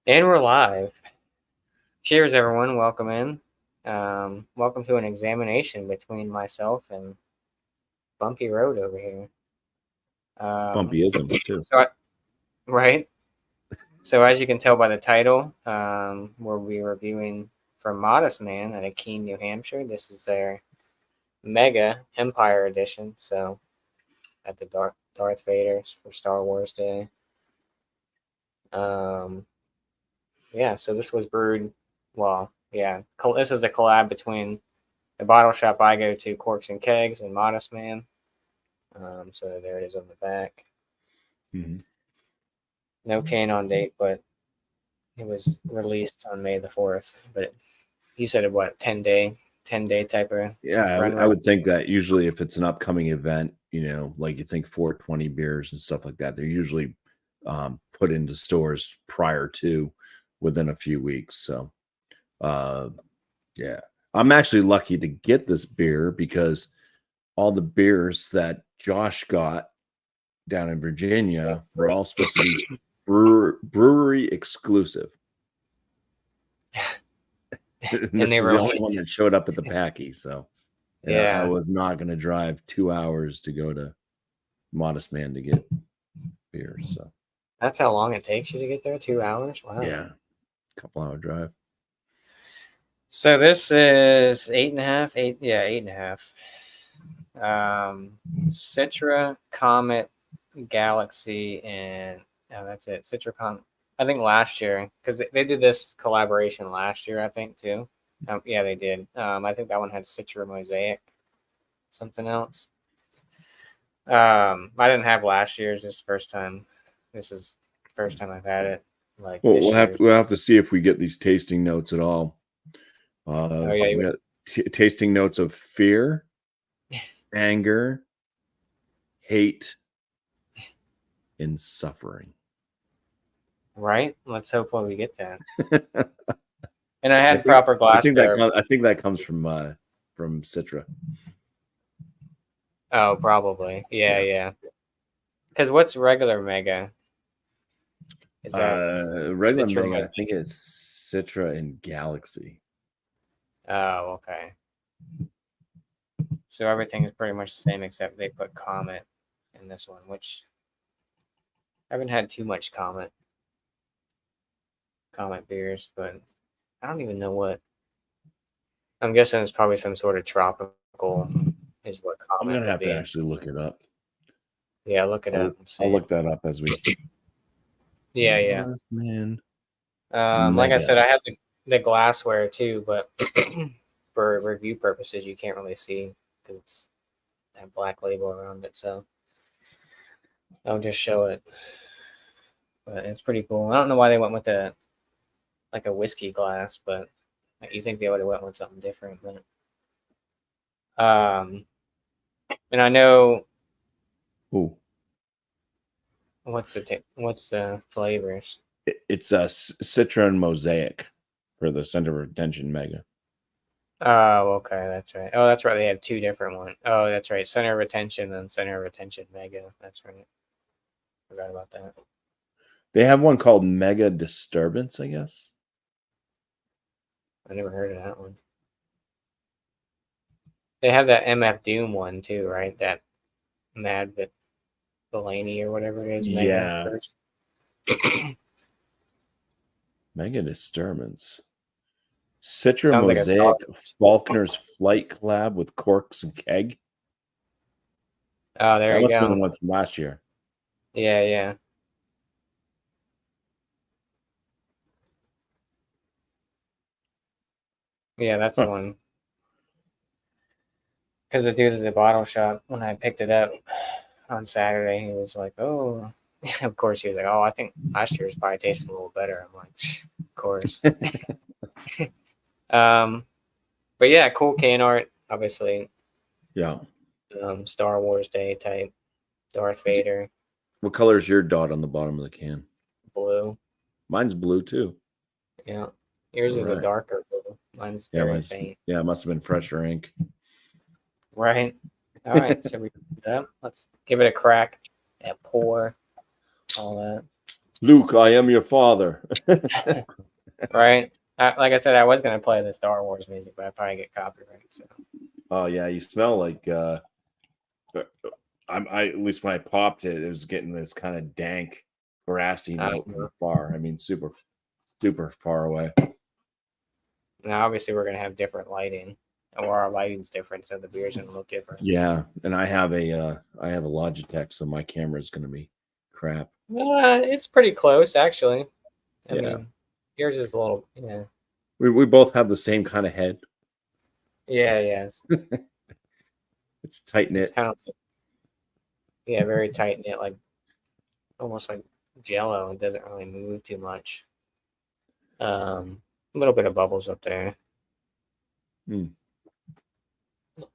And we're live. Cheers, everyone. Welcome in. Welcome to an examination between myself and Bumpy Road over here. Bumpyisms, too. Right? So as you can tell by the title, we'll be reviewing from Modest Man out of Keene, New Hampshire. This is their Mega Empire Edition. So at the Darth Vader for Star Wars Day. Yeah, so this was brewed, this is a collab between the bottle shop I go to, Corks and Kegs, and Modest Man. So there it is on the back. Mm-hmm. No can-on date, but it was released on May the 4th. But you said it, what, 10-day type of I would think that usually if it's an upcoming event, like you think 420 beers and stuff like that, they're usually put into stores prior to within a few weeks. So, yeah, I'm actually lucky to get this beer because all the beers that Josh got down in Virginia were all supposed to be brewery exclusive. And this is the only one that showed up at the Packy. So, I was not going to drive 2 hours to go to Modest Man to get beer. So that's how long it takes you to get there. 2 hours. Wow. Yeah, couple-hour drive. So this is 8.5. 8.5. Citra, Comet, Galaxy, and that's it. Citra, Comet. I think last year, because they did this collaboration last year, I think too. Yeah, they did. I think that one had Citra Mosaic, something else. I didn't have last year's. This first time. This is the first time I've had it. We'll have to see if we get these tasting notes at all. We got tasting notes of fear, anger, hate, and suffering. Right. Let's hope we get that. And I had proper glass. I think that comes from Citra. Oh, probably. Yeah. Because what's regular Mega? Is that regular Citra Mega? I think it's Citra and Galaxy. Oh, okay. So everything is pretty much the same except they put Comet in this one, which I haven't had too much Comet beers, but I don't even know what. I'm guessing it's probably some sort of tropical is what Comet. I'm gonna have to actually look it up. Yeah, look it up. And see. I'll look that up as we. Yeah. Man. Like I said, I have the glassware too, but for review purposes, you can't really see because it's that black label around it. So I'll just show it. But it's pretty cool. I don't know why they went with a whiskey glass, but you think they would have went with something different. But and I know. Ooh. What's the flavors? It's a Citra and Mosaic for the Center of Attention Mega. Oh, okay, that's right. Oh, that's right. They have two different ones. Oh, that's right. Center of Attention and Center of Attention Mega. That's right. Forgot about that. They have one called Mega Disturbance, I guess. I never heard of that one. They have that MF Doom one too, right? That Mad Delaney or whatever it is. Mega Mega Disturbance. Citra sounds Mosaic like Faulkner's Flight collab with Corks and Keg. Oh, there you go. That must have been the one from last year. Yeah. Yeah, that's the one. Because the dude at the bottle shop, when I picked it up on Saturday, he was like, "Oh," of course he was like, "Oh, I think last year's probably tasted a little better." I'm like, "Of course." But yeah, cool can art, obviously. Yeah. Star Wars Day type, Darth Vader. What color is your dot on the bottom of the can? Blue. Mine's blue too. Yeah. Yours is a darker blue. Mine's very faint. Yeah, it must have been fresher ink. Right. All right. So we do that. Let's give it a crack. Yeah, pour. All that. Luke, I am your father. Right? Like I said, I was gonna play the Star Wars music, but I probably get copyright. So Oh yeah, you smell like I at least when I popped it, it was getting this kind of dank, grassy note from far. I mean, super far away. now obviously we're gonna have different lighting, or our lighting's different, so the beer's gonna look different. Yeah, and I have a Logitech, so my camera is gonna be crap. It's pretty close actually. I Yeah. mean, yours is a little, We both have the same kind of head. yeah. It's tight It's knit. kind of very tight knit, like almost like Jello. It doesn't really move too much. A little bit of bubbles up there. Hmm.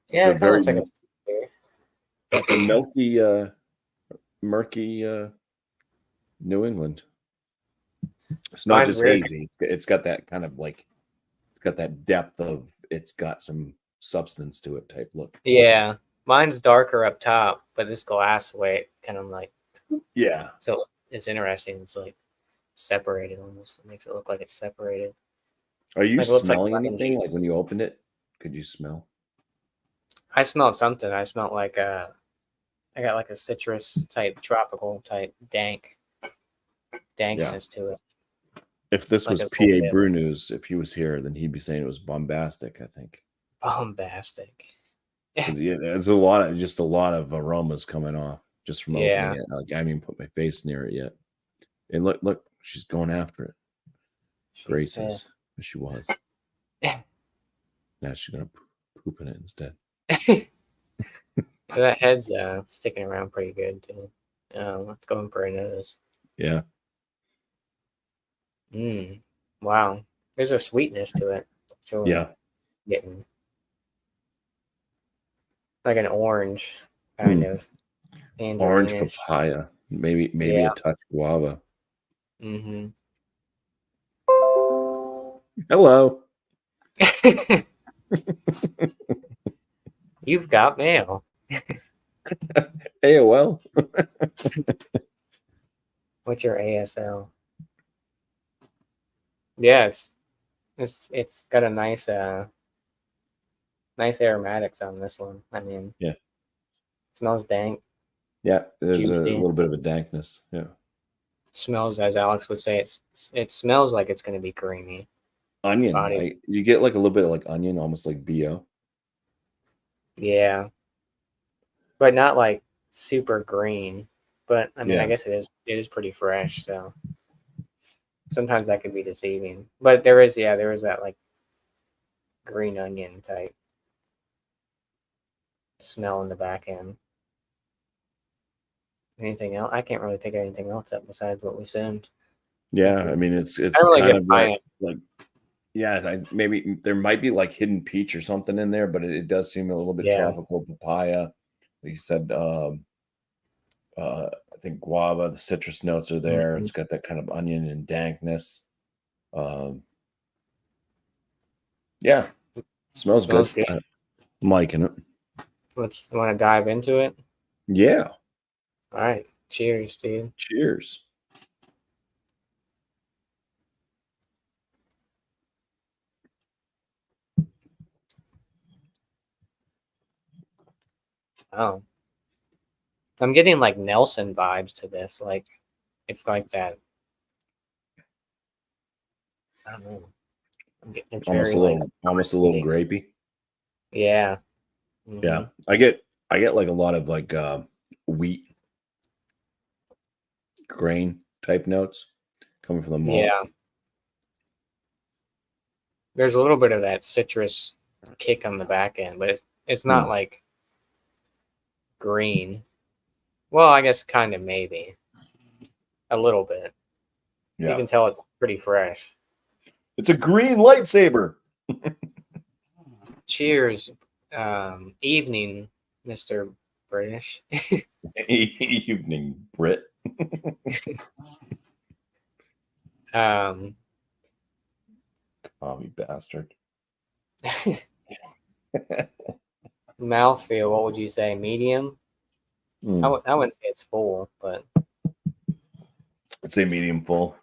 Yeah, It's it kind of looks like a beer. It's a milky, murky New England. It's not Mine's just really hazy. It's got that kind of like, it's got that depth of, it's got some substance to it type look. Yeah, mine's darker up top, but this glass way it kind of like, Yeah. so it's interesting. It's like separated almost. It makes it look like it's separated. Are you Like it looks like smelling lemon anything? juice. Like when you opened it, could you smell? I smelled something. I smelled like I got like a citrus type, tropical type dankness to it. If this Like was a PA little bit Brew News, if he was here, then he'd be saying it was bombastic, I think. bombastic. Because there's a lot of aromas coming off just from opening Yeah. it. Like I haven't even put my face near it yet. And look, she's going after it. Graces. She was. Now she's gonna poop in it instead. That head's sticking around pretty good too. Let's go in for a nose. Yeah. Wow. There's a sweetness to it. Sure. Yeah. Getting like an orange kind of Orange tangerine. papaya. Maybe a touch guava. Hello. You've got mail. AOL. What's your ASL? Yeah, it's got a nice aromatics on this one. I mean, Yeah. it smells dank. Yeah, there's a Juicy. little bit of a dankness. Yeah. Smells, as Alex would say, it smells like it's going to be creamy. Onion. You get like a little bit of like onion, almost like BO. Yeah, but not like super green. But I mean, I guess it is pretty fresh. So sometimes that can be deceiving. But there is that like green onion type smell in the back end. Anything else? I can't really pick anything else up besides what we said. Yeah, I mean it's I don't really kind get of like yeah, maybe there might be like hidden peach or something in there, but it does seem a little bit tropical. Papaya, like you said. I think guava, the citrus notes are there. It's got that kind of onion and dankness. Yeah, smells good. I'm liking it. Want to dive into it? Yeah. All right. Cheers, dude. Cheers. Oh, I'm getting like Nelson vibes to this. Like, it's like that. I don't know. I'm getting it's Almost very almost a little grapey. Yeah. Yeah, I get like a lot of like wheat grain type notes coming from the malt. Yeah. There's a little bit of that citrus kick on the back end, but it's not like green. Well, I guess kind of maybe a little bit. Yeah. You can tell it's pretty fresh. It's a green lightsaber. Cheers. Evening, Mr. British. Evening, Brit. Commie bastard. Mouthfeel, what would you say? Medium? I wouldn't say it's full, but I'd say medium full,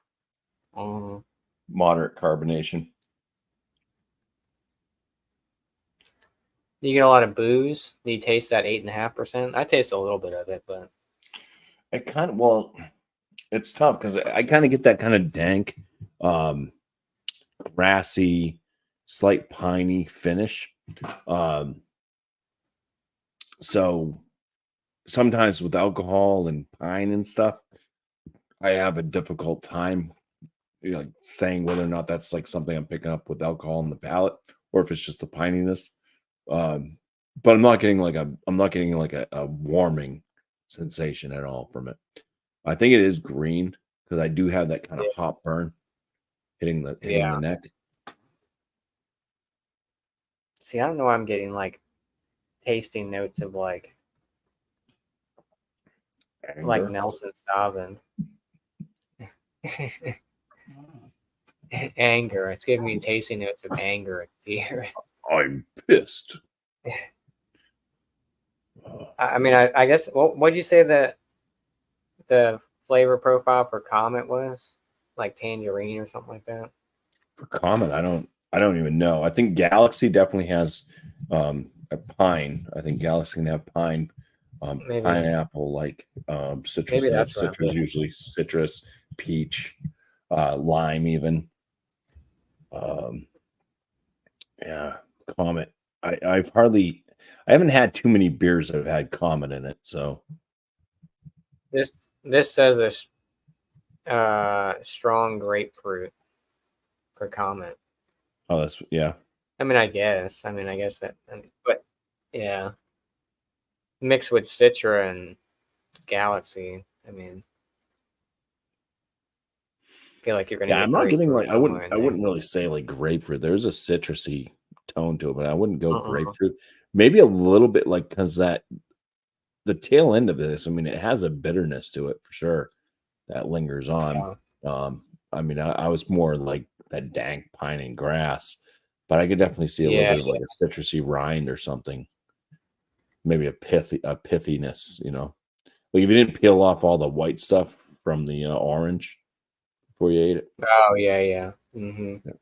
moderate carbonation. You get a lot of booze. Do you taste that 8.5%? I taste a little bit of it, but it's tough because I kind of get that kind of dank, grassy, slight piney finish. So sometimes with alcohol and pine and stuff, I have a difficult time, like saying whether or not that's like something I'm picking up with alcohol in the palate or if it's just the pininess. But I'm not getting like a warming sensation at all from it. I think it is green because I do have that kind of hot burn hitting the neck. See, I don't know why I'm getting like tasting notes of like Nelson Sauvin. Anger. It's giving me tasting notes of anger and fear. I'm pissed. I mean, I guess. What'd you say that the flavor profile for Comet was? Like tangerine or something like that? For Comet, I don't even know. I think Galaxy definitely has a pine. I think Galaxy can have pine, pineapple, like citrus. Maybe that's citrus, usually citrus, peach, lime, even. Yeah, Comet. I haven't had too many beers that have had Comet in it. So this says a strong grapefruit for Comet. Oh, that's I mean, I guess that, but yeah, mixed with Citra and Galaxy. I mean, I feel like you're gonna. Yeah, I'm not getting like I wouldn't really say like grapefruit. There's a citrusy tone to it, but I wouldn't go grapefruit. Maybe a little bit like because the tail end of this. I mean, it has a bitterness to it for sure that lingers on. Yeah. I mean, I was more like that dank pine and grass, but I could definitely see a little bit of like a citrusy rind or something. Maybe a pithiness, you know. Like if you didn't peel off all the white stuff from the orange before you ate it. Oh yeah. Mm-hmm. Yeah.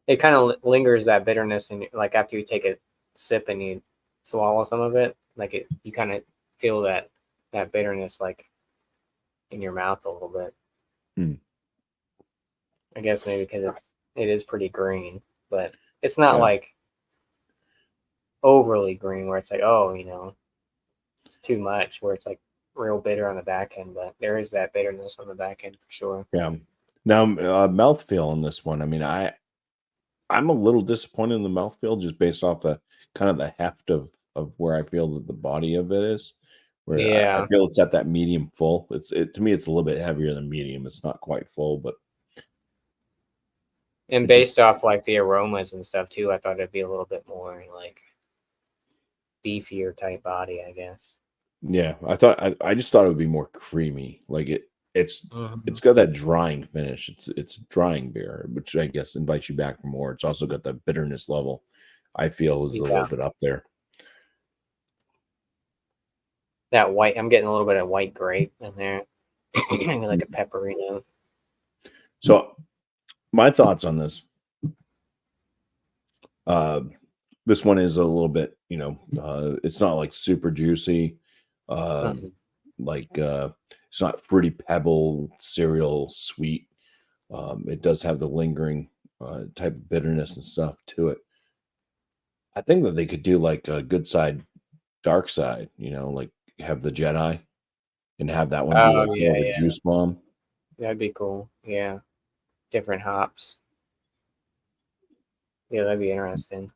It kind of lingers that bitterness, and like after you take a sip and you swallow some of it, like you kind of feel that bitterness like in your mouth a little bit. I guess maybe because it is pretty green, but it's not like overly green where it's like, oh, you know, it's too much where it's like real bitter on the back end, but there is that bitterness on the back end for sure. Yeah. Now, mouthfeel on this one. I mean, I'm a little disappointed in the mouthfeel just based off the kind of the heft of where I feel that the body of it is. Where I feel it's at that medium full. To me, it's a little bit heavier than medium. It's not quite full, but. And based off like the aromas and stuff too, I thought it'd be a little bit more like beefier type body, I guess. Yeah, I just thought it would be more creamy. Like it's got that drying finish. It's drying beer, which I guess invites you back for more. It's also got the bitterness level. I feel is a little bit up there. That white, I'm getting a little bit of white grape in there, maybe like a peppery note. So, my thoughts on this. This one is a little bit, you know, it's not like super juicy. Like it's not fruity pebble cereal sweet. It does have the lingering type of bitterness and stuff to it. I think that they could do like a good side, dark side, you know, like have the Jedi and have that one be like more of a juice bomb. That'd be cool. Yeah. Different hops. Yeah, that'd be interesting.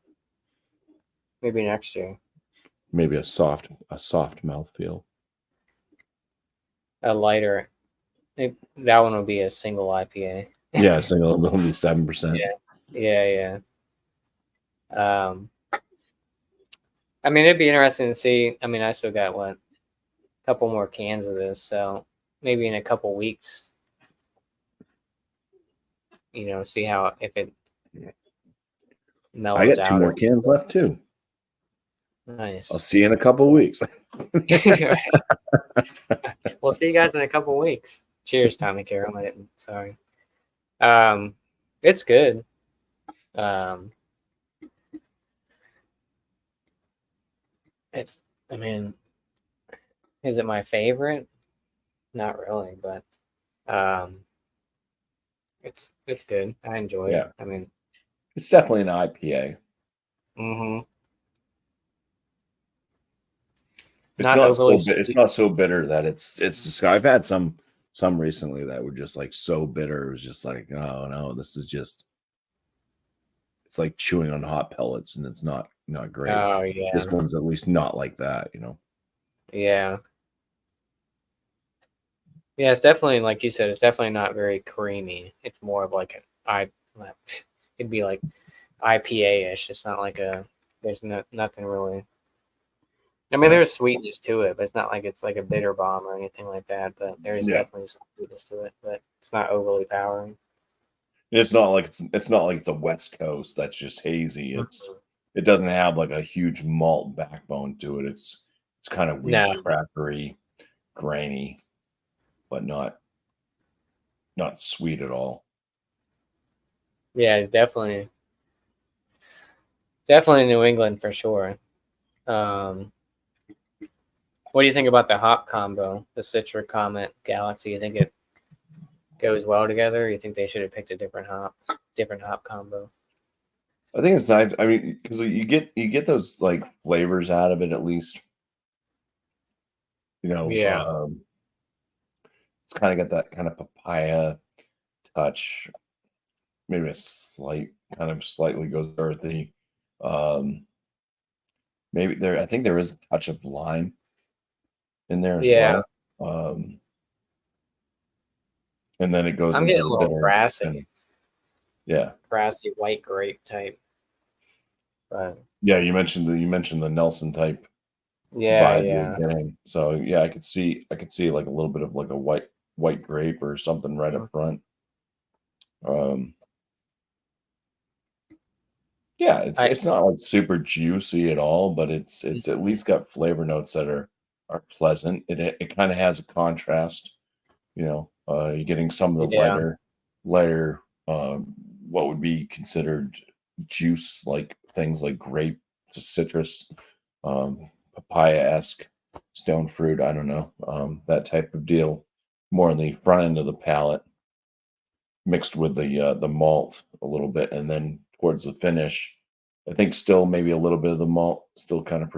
Maybe next year. Maybe a soft mouthfeel. A lighter. That one will be a single IPA. Yeah, a single will be 7%. Yeah. I mean, it'd be interesting to see. I mean, I still got a couple more cans of this, so maybe in a couple weeks, you know, see how if it mellows out. I got 2 more cans left too. Nice. I'll see you in a couple of weeks. We'll see you guys in a couple of weeks. Cheers, Tommy Carroll. I didn't. Sorry. It's good. It's. I mean, is it my favorite? Not really, but it's good. I enjoy it. I mean, it's definitely an IPA. Mm-hmm. It's not so bitter that it's just. I've had some recently that were just like so bitter. It was just like, oh no, this is just. It's like chewing on hot pellets, and it's not great. Oh yeah. This one's at least not like that, Yeah. Yeah, it's definitely like you said. It's definitely not very creamy. It's more of like it'd be like IPA-ish. It's not like there's nothing really. I mean, there's sweetness to it, but it's not like it's like a bitter bomb or anything like that. But there's definitely some sweetness to it, but it's not overly powering. It's not like it's a West Coast that's just hazy. It doesn't have like a huge malt backbone to it. It's kind of wheat crackery, grainy, but not sweet at all. Yeah, definitely New England for sure. What do you think about the hop combo, the Citra, Comet, Galaxy? You think it goes well together, or you think they should have picked a different hop combo? I think it's nice. I mean, because you get those like flavors out of it at least. Yeah. It's kind of got that kind of papaya touch, maybe a slightly goes earthy. Maybe I think there is a touch of lime in there as well. And then it goes I'm into getting a little brassy. Brassy white grape type. But yeah, you mentioned the Nelson type vibe you're getting. So yeah, I could see like a little bit of like a white grape or something right up front. Yeah, it's not like super juicy at all, but it's at least got flavor notes that are pleasant. It kind of has a contrast, you're getting some of the lighter what would be considered juice like things like grape, citrus, papaya-esque, stone fruit, I don't know, that type of deal, more on the front end of the palate, mixed with the malt a little bit, and then towards the finish, I think still maybe a little bit of the malt still kind of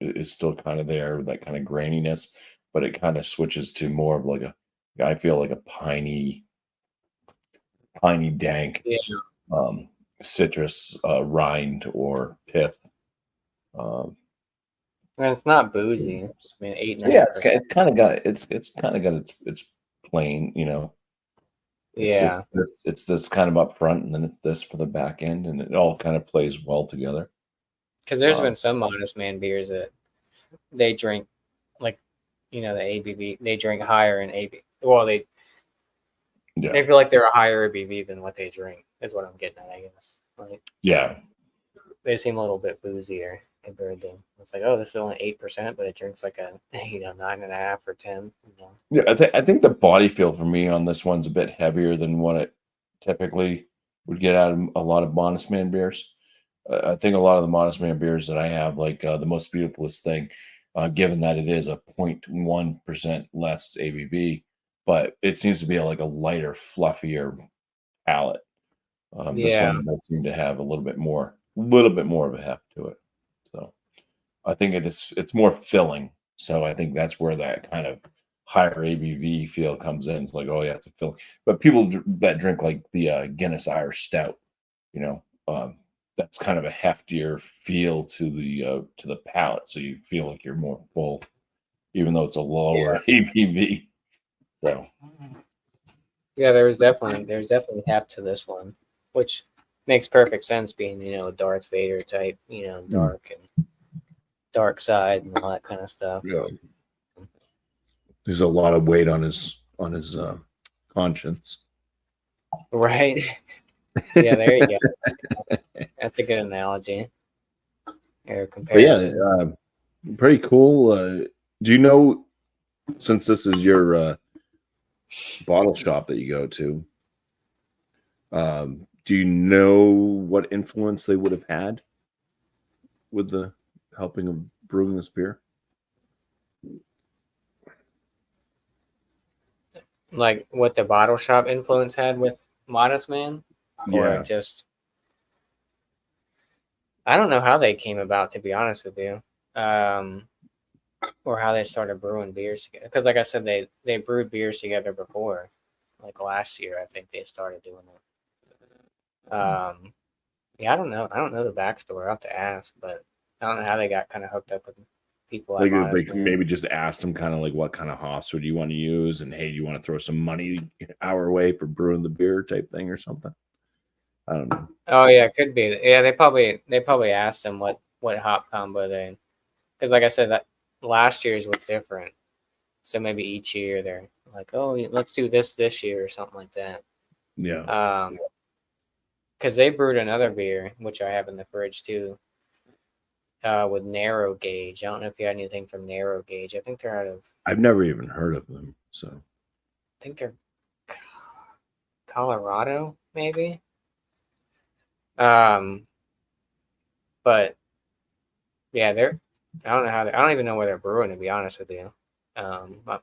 is still kind of there, that kind of graininess, but it kind of switches to more of like I feel like a piney dank citrus rind or pith. And it's not boozy. I mean, 8.5%. Yeah, it's kind of got its plain, It's this kind of up front, and then it's this for the back end, and it all kind of plays well together. Because there's been some Modest Man beers that they drink, like, the ABV, they drink higher in ABV. Well, they feel like they're a higher ABV than what they drink, is what I'm getting at, I guess. Like, yeah. They seem a little bit boozier compared to, it's like, oh, this is only 8%, but it drinks like a 9.5 or 10. Yeah, I think the body feel for me on this one's a bit heavier than what it typically would get out of a lot of Modest Man beers. I think a lot of the Modest Man beers that I have, like the Most Beautifulest Thing, given that it is a 0.1% less ABV, but it seems to be like a lighter, fluffier palate. This one does seem to have a little bit more of a heft to it. So I think it's more filling. So I think that's where that kind of higher ABV feel comes in. It's like, oh yeah, it's a filling. But people that drink like the Guinness Irish Stout, that's kind of a heftier feel to the palate. So you feel like you're more full, even though it's a lower ABV. So yeah, there's definitely heft to this one, which makes perfect sense, being Darth Vader type, dark and dark side and all that kind of stuff. Yeah, there's a lot of weight on his conscience. Right. Yeah, there you go. That's a good analogy. Or comparison. But yeah, pretty cool. Do you know, since this is your bottle shop that you go to, do you know what influence they would have had with the helping of brewing this beer? Like what the bottle shop influence had with Modest Man, or Yeah. just I don't know how they came about, to be honest with you, or how they started brewing beers together. Because, like I said, they brewed beers together before, like last year. I think they started doing it. Yeah, I don't know. I don't know the backstory. I will have to ask, but I don't know how they got kind of hooked up with people at Like Modest Man. maybe just asked them kind of like what kind of hops would you want to use, and hey, do you want to throw some money our way for brewing the beer type thing or something? I don't know. Oh yeah, it could be. Yeah, they probably asked them what hop combo they, because like I said, that last year's was different. So maybe each year they're like, oh, let's do this year or something like that. Yeah. Because they brewed another beer, which I have in the fridge too, with Narrow Gauge. I don't know if you had anything from Narrow Gauge. I think they're out of. I've never even heard of them, so I think they're Colorado, maybe. But yeah, they're. I don't know how. I don't even know where they're brewing, to be honest with you. But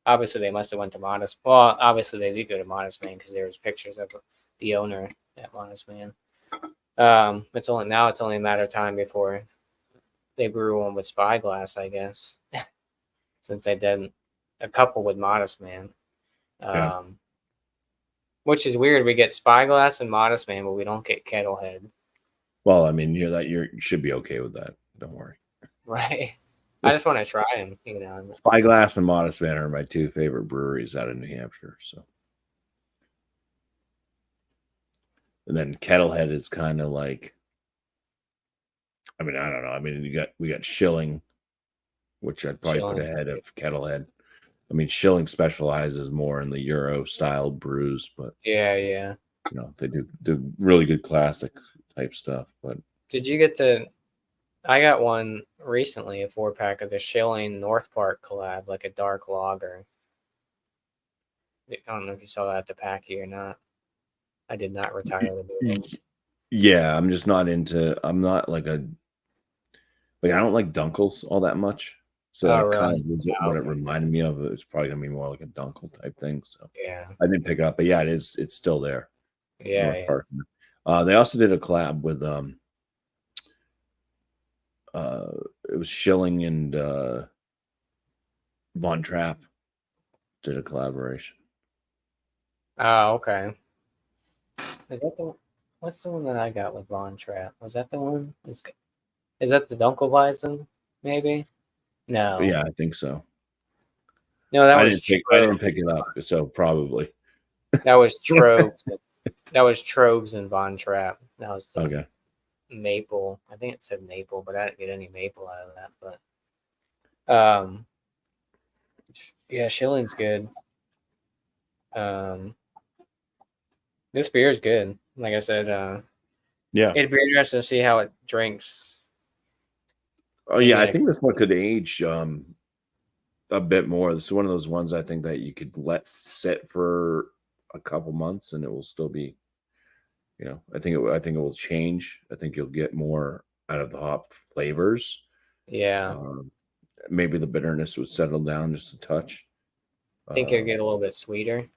obviously they must have went to Modest. Well, obviously they did go to Modest Man because there was pictures of the owner at Modest Man. It's only a matter of time before they brew one with Spyglass, I guess, since they did a couple with Modest Man. yeah. Which is weird. We get Spyglass and Modest Man, but we don't get Kettlehead. Well, I mean, you should be okay with that. Don't worry. Right. I just want to try them, Spyglass and Modest Man are my two favorite breweries out of New Hampshire. So, and then Kettlehead is kind of like, I mean, I don't know. I mean, we got Schilling, which I'd probably put ahead of Kettlehead. I mean, Schilling specializes more in the Euro style brews, but yeah. they do really good classic type stuff. But Did you get the? I got one recently, a 4-pack of the Schilling North Park collab, like a dark lager. I don't know if you saw that at the packy or not. I did not retire the beer. yeah, I'm just not into. I'm not like I don't like Dunkels all that much. So that Really? kind of was what it reminded me of. It's probably gonna be more like a Dunkel type thing. So Yeah. I didn't pick it up, but yeah, it's still there. Yeah. Park. They also did a collab with it was Schilling and Von Trapp did a collaboration. Oh, okay. Is that the? What's the one that I got with Von Trapp? Was that the one? Is that the Dunkelweizen? Maybe. No. Yeah, I think so. No, that I was. I didn't pick it up, so probably. That was Trogs. That was Trogs and Von Trapp. That was the Okay. maple. I think it said maple, but I didn't get any maple out of that. But yeah, Schilling's good. This beer is good. Like I said, yeah, it'd be interesting to see how it drinks. Oh yeah, I think this one could age a bit more. This is one of those ones I think that you could let sit for a couple months and it will still be, I think it will change. I think you'll get more out of the hop flavors. Yeah. Maybe the bitterness would settle down just a touch. I think it'll get a little bit sweeter.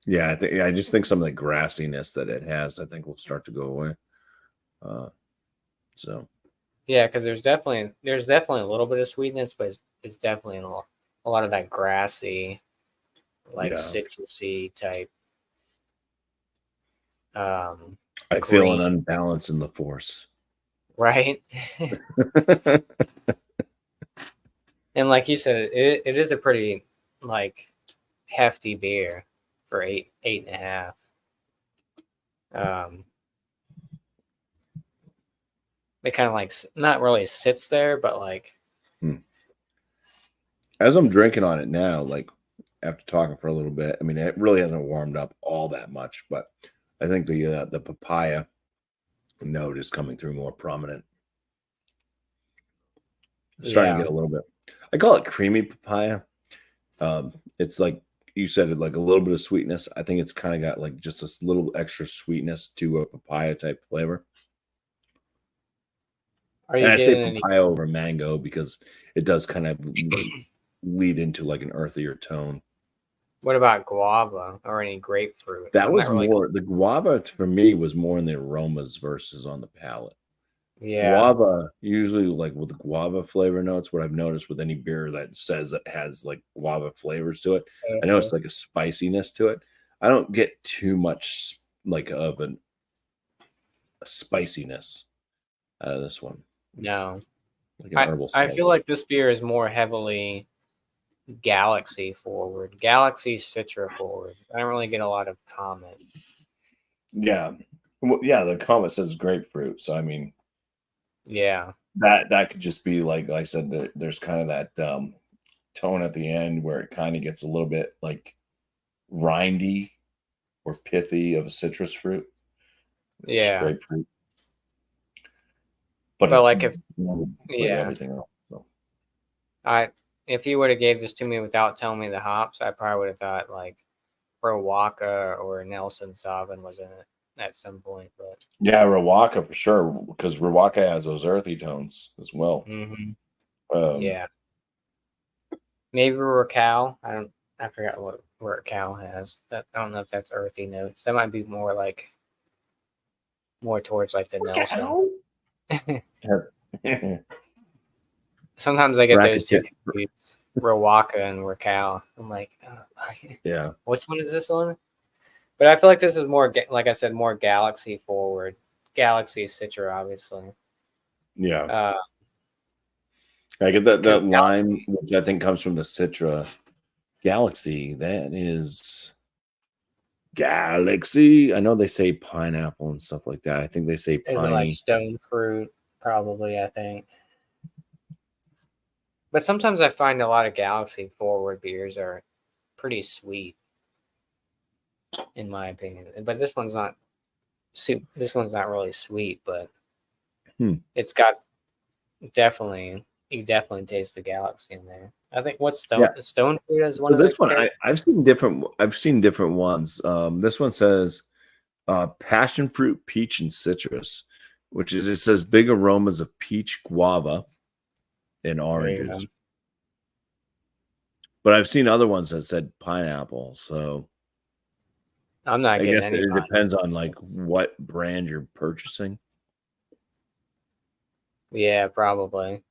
Yeah, I just think some of the grassiness that it has, I think will start to go away. So yeah, because there's definitely a little bit of sweetness, but it's definitely a lot of that grassy, like citrusy type. I feel an unbalance in the force. Right. And like you said, it is a pretty like hefty beer for 8.5. It kind of like not really sits there, but like as I'm drinking on it now, like after talking for a little bit, I mean, it really hasn't warmed up all that much, but I think the papaya note is coming through more prominent. It's starting to get a little bit. I call it creamy papaya. It's like you said it like a little bit of sweetness. I think it's kind of got like just this little extra sweetness to a papaya type flavor. Are And you I say getting any? papaya over mango because it does kind of lead into like an earthier tone. What about guava or any grapefruit? That I'm was not really. more the guava for me was more in the aromas versus on the palate. Yeah. Guava, usually like with the guava flavor notes, what I've noticed with any beer that says it has like guava flavors to it, I know it's like a spiciness to it. I don't get too much like of a spiciness out of this one, No. like an herbal I feel spice. like this beer is more heavily Galaxy forward, Galaxy Citra forward. I don't really get a lot of comment. Yeah. Well, yeah, the comment says grapefruit. So I mean Yeah. that could just be like I said, there's kind of that tone at the end where it kind of gets a little bit like rindy or pithy of a citrus fruit. It's Yeah. grapefruit. But But it's like if with yeah, everything else. So. if you would have gave this to me without telling me the hops, I probably would have thought like Rowaka or Nelson Sauvin was in it at some point. But Yeah, Rawaka for sure, because Rawaka has those earthy tones as well. yeah, maybe Racal. I forgot what Racal has. I don't know if that's earthy notes. That might be more like more towards like the Nelson. Sometimes I get those two confused. Rowaka and Racal. I'm like, yeah, which one is this one? But I feel like this is more, like I said, more Galaxy forward. Galaxy Citra, obviously. yeah. I get that lime, Galaxy, which I think comes from the Citra Galaxy. That is Galaxy. I know they say pineapple and stuff like that. I think they say is it like piney. stone fruit? Probably, I think. But sometimes I find a lot of Galaxy forward beers are pretty sweet, in my opinion. But this one's not. This one's not really sweet, but it's got definitely. You definitely taste the Galaxy in there. I think what's stone fruit is one So of the. this one, I've seen different. I've seen different ones. This one says passion fruit, peach, and citrus, which is it says big aromas of peach, guava, and oranges. But I've seen other ones that said pineapple. So I'm not I getting guess any. it depends on like what brand you're purchasing. Yeah, probably.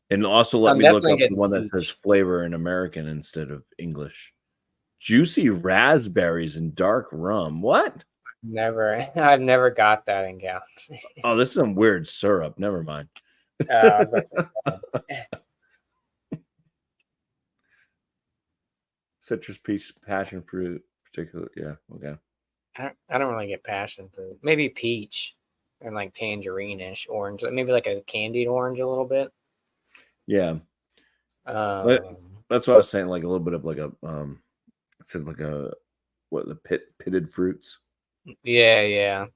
And also let I'm me look definitely up the getting one that peach. says flavor in American instead of English. Juicy raspberries and dark rum. What? I've never got that in Galaxy. Oh, this is some weird syrup. Never mind. I was about to say. Citrus, peach, passion fruit, particular. Yeah. Okay. I don't really get passion fruit. Maybe peach and like tangerine-ish, orange, maybe like a candied orange a little bit. Yeah. Um, That's what I was saying. Like a little bit of like a said like a what the pitted fruits. yeah.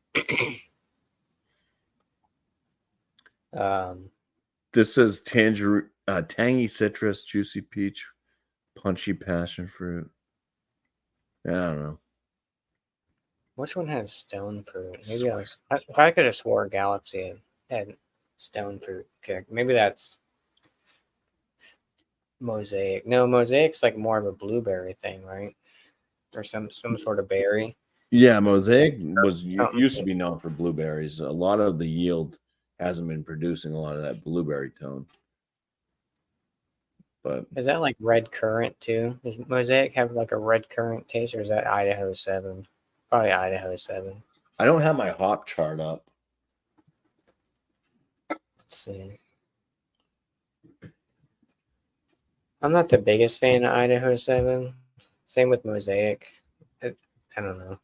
This says tangy citrus, juicy peach, punchy passion fruit. Yeah, I don't know. Which one has stone fruit? Maybe if I could have swore Galaxy had stone fruit kick. Maybe that's Mosaic. No, Mosaic's like more of a blueberry thing, right? Or some sort of berry. Yeah, Mosaic used to Something. be known for blueberries. A lot of the yield hasn't been producing a lot of that blueberry tone. But Is that like red currant too? Does Mosaic have like a red currant taste, or is that Idaho 7? Probably Idaho 7. I don't have my hop chart up. Let's see. I'm not the biggest fan of Idaho 7. Same with Mosaic. I don't know.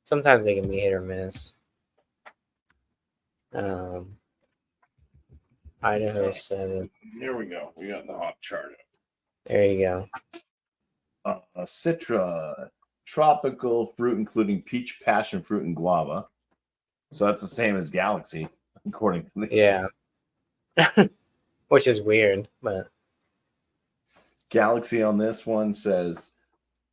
Sometimes they can be hit or miss. Idaho 7. Here we go. We got the hop chart. There you go. Citra, tropical fruit, including peach, passion fruit, and guava. So that's the same as Galaxy, according to the Yeah. Which is weird, but Galaxy on this one says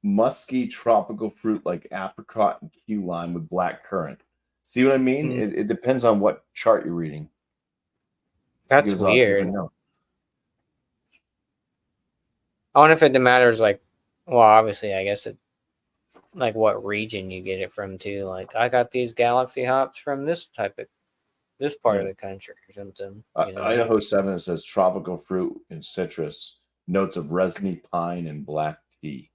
musky tropical fruit like apricot and key lime with black currant. See what I mean? It depends on what chart you're reading. That's weird. I wonder if it matters, like, well, obviously, I guess it, like, what region you get it from, too. Like, I got these Galaxy hops from this part of the country or something. You know? Idaho 7 says tropical fruit and citrus, notes of resiny pine and black tea.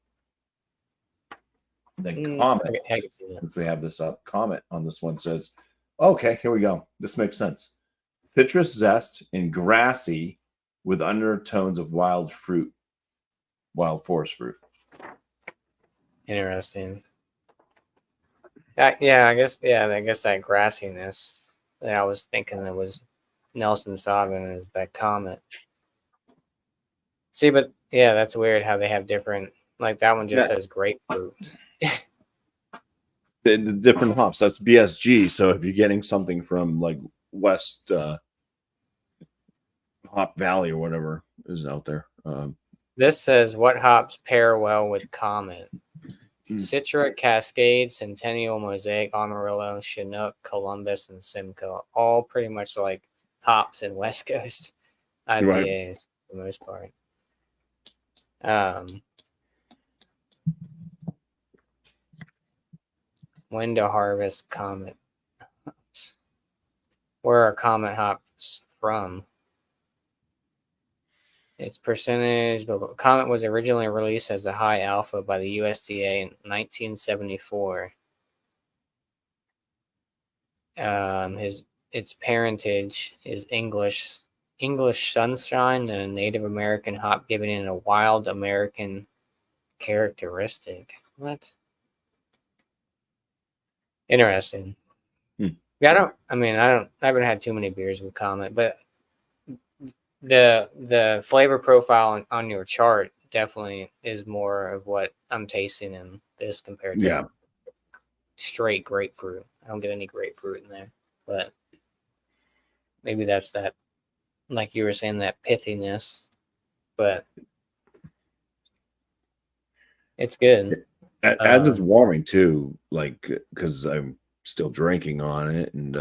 Then comment, if we have this up, comment on this one says, okay, here we go. This makes sense. Citrus zest and grassy with undertones of wild forest fruit. Interesting. Yeah, I guess that grassiness that I was thinking that was Nelson Sauvin is that comet. See, but yeah, that's weird how they have different, like that one just says grapefruit. The different hops, that's BSG. So if you're getting something from like West Hop Valley or whatever is out there. This says what hops pair well with Comet. Citra, Cascade, Centennial, Mosaic, Amarillo, Chinook, Columbus, and Simcoe. All pretty much like hops in West Coast IPAs for the most part. When to harvest Comet hops. Where are Comet hops from? Its percentage, but Comet was originally released as a high alpha by the USDA in 1974. Its parentage is English Sunshine and a Native American hop, giving it a wild American characteristic. What? Interesting. Yeah, I haven't had too many beers with Comet, but the flavor profile on your chart definitely is more of what I'm tasting in this compared to straight grapefruit. I don't get any grapefruit in there, but maybe that's that, like you were saying, that pithiness, but it's good. As it's warming too, like, because I'm still drinking on it, and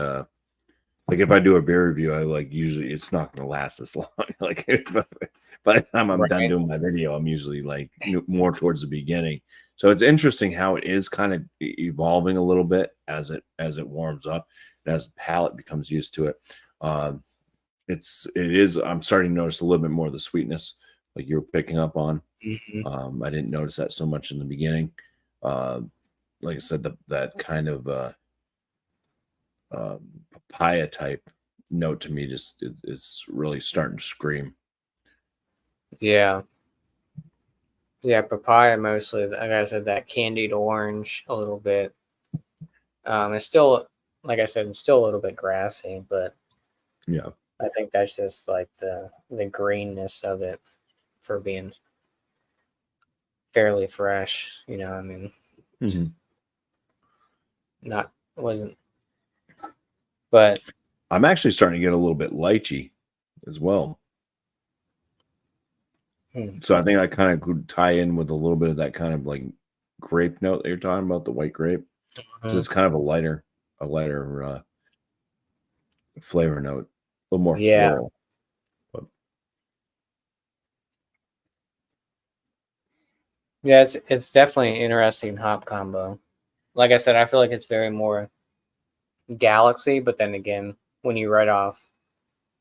like if I do a beer review, I like usually it's not going to last this long. Like by the time I'm done doing my video, I'm usually like more towards the beginning. So it's interesting how it is kind of evolving a little bit as it warms up, and as the palate becomes used to it. I'm starting to notice a little bit more of the sweetness, like you were picking up on. I didn't notice that so much in the beginning. Like I said, that kind of papaya type note to me just it's really starting to scream. Yeah, papaya mostly. Like I said, that candied orange a little bit. It's still, like I said, it's still a little bit grassy, but yeah, I think that's just like the greenness of it for being fairly fresh. You know, I mean, wasn't. But I'm actually starting to get a little bit lychee as well. So I think I kind of could tie in with a little bit of that kind of like grape note that you're talking about, the white grape. It's kind of a lighter flavor note, a little more floral. But. Yeah, it's definitely an interesting hop combo. Like I said, I feel like it's very more Galaxy, but then again, when you write off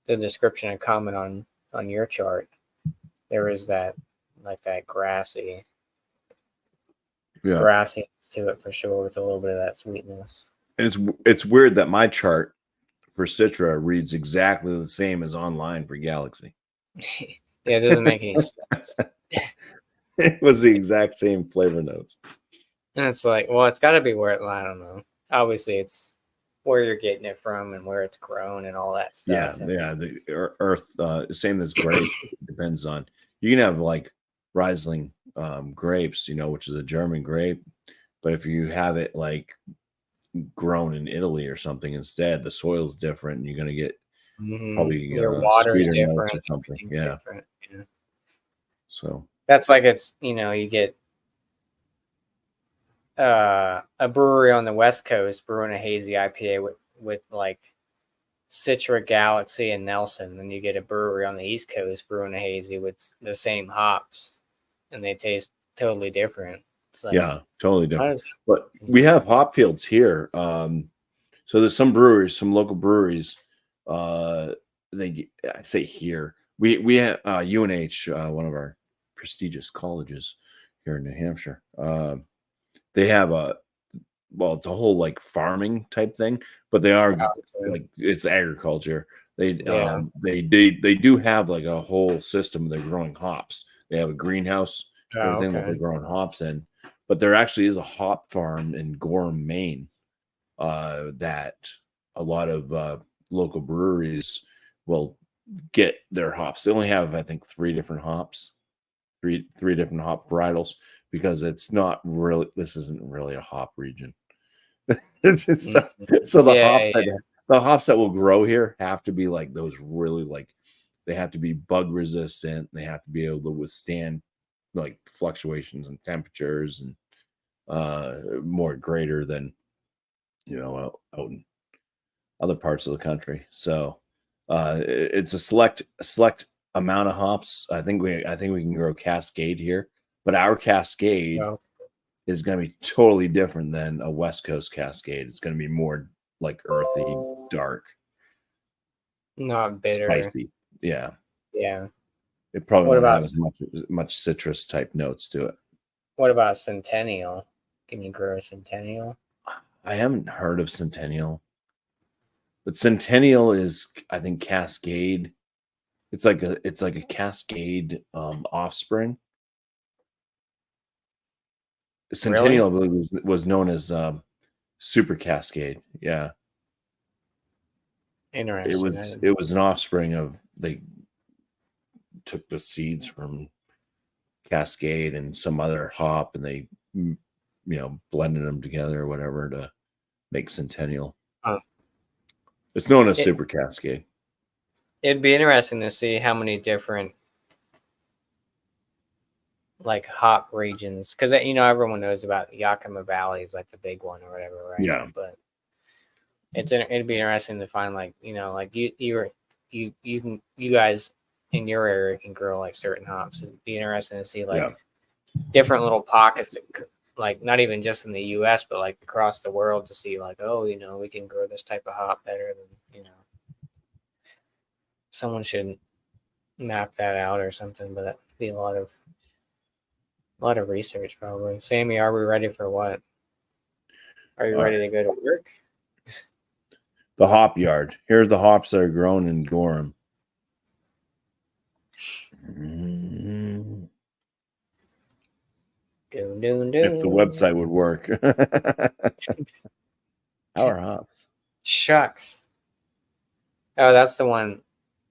the description and comment on your chart, there is that like that grassy to it for sure, with a little bit of that sweetness. And it's weird that my chart for Citra reads exactly the same as online for Galaxy. Yeah, it doesn't make any sense. It was the exact same flavor notes. And it's like, well, it's got to be where I don't know. Obviously, it's where you're getting it from and where it's grown and all that stuff. Yeah. The earth, same as grape, depends on. You can have like Riesling grapes, which is a German grape, but if you have it like grown in Italy or something instead, the soil's different, and you're going to get probably your water's different notes or something. Yeah. Different. So that's like it's you get a brewery on the West Coast brewing a hazy IPA with like Citra, Galaxy, and Nelson. Then you get a brewery on the East Coast brewing a hazy with the same hops, and they taste totally different. It's like, Yeah, totally different. But we have hop fields here. So there's some breweries, some local breweries. I say here we have UNH, one of our prestigious colleges here in New Hampshire. They have it's a whole like farming type thing, but they are like it's agriculture. They they do have like a whole system. They're growing hops. They have a greenhouse, everything that they're growing hops in. But there actually is a hop farm in Gorham, Maine, that a lot of local breweries will get their hops. They only have, I think, three different hops, three different hop varietals, because it's not really. This isn't really a hop region. So the hops that will grow here have to be like those really like they have to be bug resistant. They have to be able to withstand like fluctuations in temperatures and more greater than out in other parts of the country. So it's a select amount of hops. I think we can grow Cascade here, but our Cascade is going to be totally different than a West Coast Cascade. It's going to be more like earthy, dark, not bitter, spicy. Yeah. It probably what won't about have as much citrus type notes to it. What about Centennial? Can you grow a Centennial? I haven't heard of Centennial, but Centennial is, I think, Cascade. It's like a Cascade offspring. Centennial, I believe, was known as Super Cascade. Yeah, interesting. It was an offspring of, they took the seeds from Cascade and some other hop, and they blended them together or whatever to make Centennial. It's known as Super Cascade. It'd be interesting to see how many different like hop regions, because everyone knows about Yakima Valley is like the big one or whatever, right? Yeah. But it'd be interesting to find like like you guys in your area can grow like certain hops. It'd be interesting to see like different little pockets, like not even just in the U.S. but like across the world, to see like, oh, we can grow this type of hop better than someone should map that out or something. But that'd be a lot of research probably. Sammy, are we ready for what? Are you ready to go to work? The hop yard. Here's the hops that are grown in Gorham. If the website would work. Our hops. Shucks. Oh, that's the one.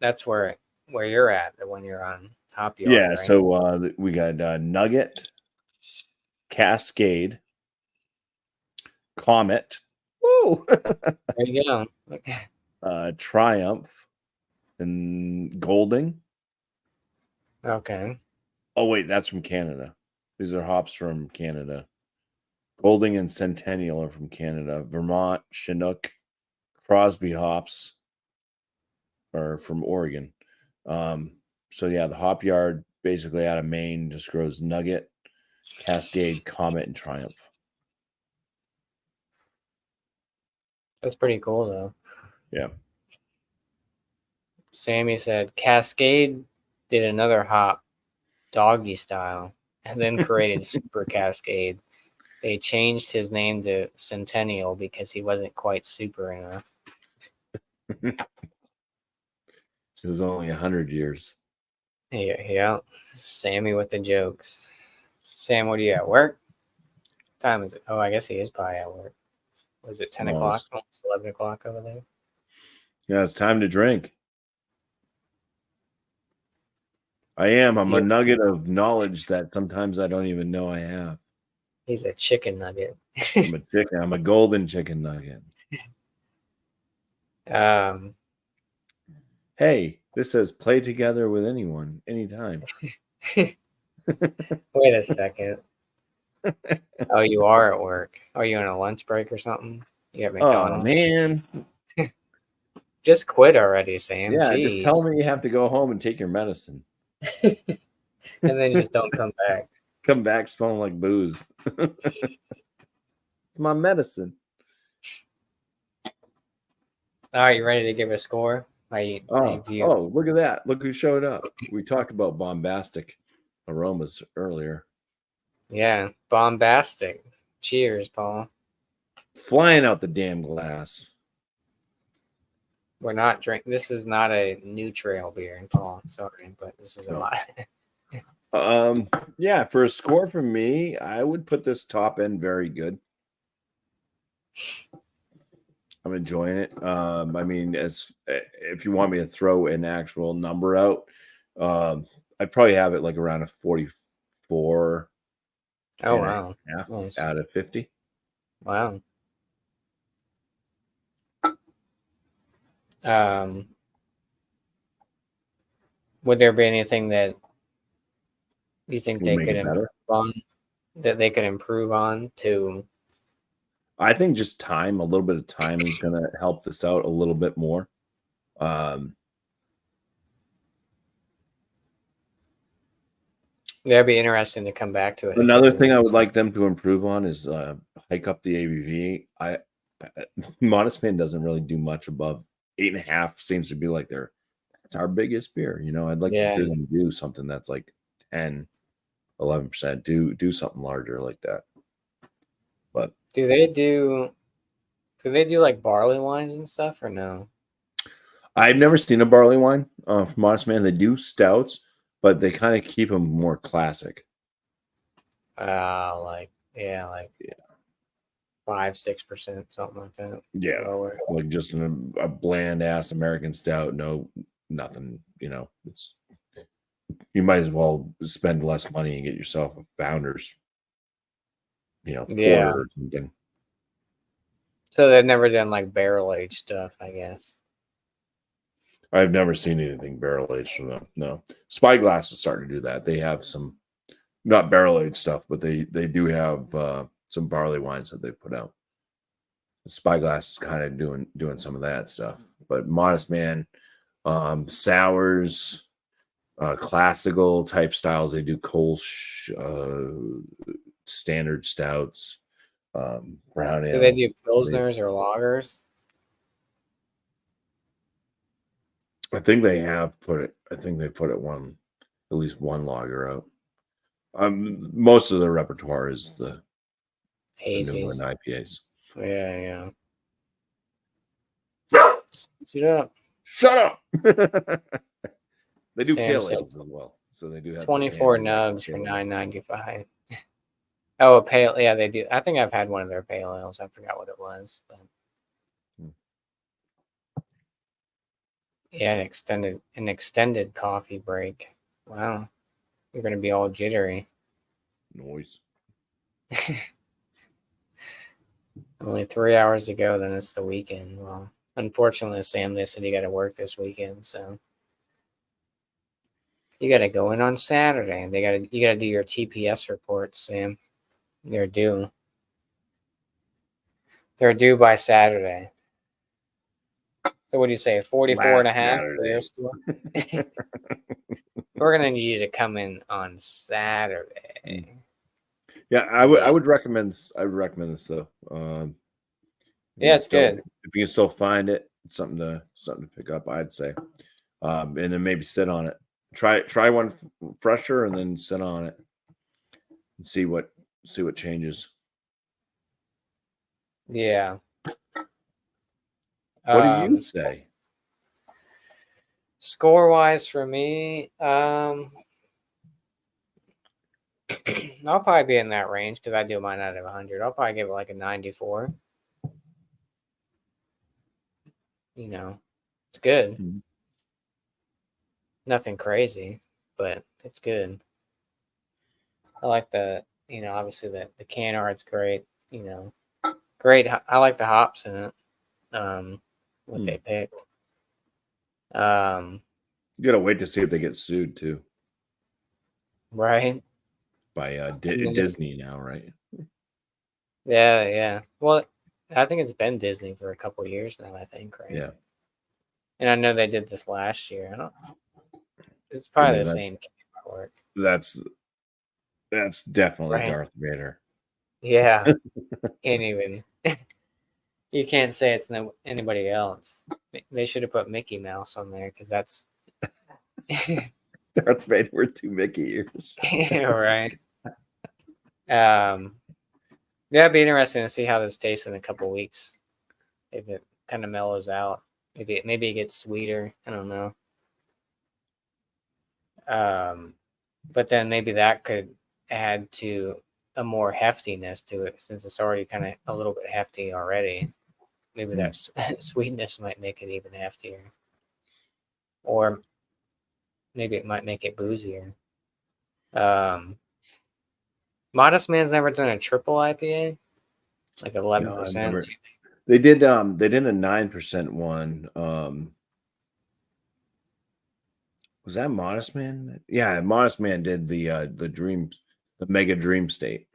That's where you're at, the one you're on Hop Yard. Yeah, right? So we got Nugget, Cascade, Comet. Woo! There you go. Triumph and Golding. Okay. Oh wait, that's from Canada. These are hops from Canada. Golding and Centennial are from Canada. Vermont, Chinook, Crosby hops are from Oregon. So yeah, the hop yard basically out of Maine just grows Nugget, Cascade, Comet, and Triumph. That's pretty cool though. Yeah. Sammy said Cascade did another hop, Doggy Style, and then created Super Cascade. They changed his name to Centennial because he wasn't quite super enough. It was only 100 years. Yeah. Sammy with the jokes. Sam, what are you at work? What time is it? Oh, I guess he is probably at work. Was it 10 o'clock? Almost 11 o'clock over there. Yeah, it's time to drink. I'm a nugget of knowledge that sometimes I don't even know I have. He's a chicken nugget. I'm a golden chicken nugget. Hey, this says play together with anyone, anytime. Wait a second. Oh, you are at work. Are you on a lunch break or something? You at Oh McDonald's? man. Just quit already, Sam. Yeah, just tell Jeez. me you have to go home and take your medicine. And then just don't come back. Come back smelling like booze. My medicine. All right, you ready to give a score? Oh, look at that. Look who showed up. We talked about bombastic aromas earlier. Yeah, bombastic. Cheers, Paul. Flying out the damn glass. We're not drinking. This is not a new trail beer, Paul. Sorry, but this is a lot. Yeah, for a score from me, I would put this top end very good. I'm enjoying it. I mean, as if you want me to throw an actual number out, I'd probably have it like around a 44 Oh and wow, a half nice. out of 50. Wow. Would there be anything that you think Would they make could it improve better. on? That they could improve on to? I think just time, a little bit of time is going to help this out a little bit more. That'd be interesting to come back to it. Another thing I would like them to improve on is hike up the ABV. Modest Man doesn't really do much above 8.5. Seems to be like it's our biggest beer. You know, I'd like to see them do something that's like 10, 11%. Do something larger like that. But do they do like barley wines and stuff or no? I've never seen a barley wine from Modest Man. They do stouts, but they kind of keep them more classic. Like Yeah. 5-6%, something like that. Yeah, Lower. like just a bland ass American stout. No, nothing. You know, you might as well spend less money and get yourself a Founders. You know, Yeah. porter or something. So they've never done like barrel aged stuff, I guess. I've never seen anything barrel aged from them. No, Spyglass is starting to do that. They have some not barrel aged stuff, but they do have some barley wines that they put out. Spyglass is kind of doing some of that stuff, but Modest Man, sours, classical type styles. They do Kolsch, standard stouts, brown ale. Do they do pilsners or lagers? I think they have put it. I think they put it at least one lager out. Most of the repertoire is the New England Hazies. IPAs. Yeah. Shut up. Shut up. They do Sam pale said ales as well, so they do have 24 the nubs for pale ale. $9.95. Oh, a pale. Yeah, they do. I think I've had one of their pale ales. I forgot what it was. But yeah, an extended coffee break. Wow, you're gonna be all jittery. Noise. Only 3 hours to go, then it's the weekend. Well, unfortunately, Sam, they said you got to work this weekend, so you got to go in on Saturday. You got to do your TPS report, Sam. They're due. They're due by Saturday. So what do you say, 44 and a half for your score? We're going to need you to come in on Saturday. Yeah, I would recommend this. I would recommend this though. Yeah, it's good. If you can still find it, it's something to pick up, I'd say. And then maybe sit on it. Try one fresher and then sit on it and see what changes. Yeah. What do you say? Score wise for me, I'll probably be in that range because I do mine out of 100. I'll probably give it like a 94. You know, it's good. Mm-hmm. Nothing crazy, but it's good. I like obviously the can art's great. Great. I like the hops in it. What they picked. You gotta wait to see if they get sued too. Right. by Disney now, right? Yeah. Well, I think it's been Disney for a couple of years now, I think, right? Yeah. And I know they did this last year. It's I probably mean, the same artwork. that's definitely Right. Darth Vader. Yeah. Can't even. You can't say it's anybody else. They should have put Mickey Mouse on there because that's Darth Vader with 2 Mickey ears. right. Yeah, it'd be interesting to see how this tastes in a couple weeks. If it kind of mellows out, maybe it gets sweeter. I don't know. But then maybe that could add to a more heftiness to it since it's already kind of a little bit hefty already. Maybe that sweetness might make it even heftier, or maybe it might make it boozier. Modest Man's never done a triple IPA, like 11%. They did a 9% one. Was that Modest Man? Yeah, Modest Man did the Mega Dream State.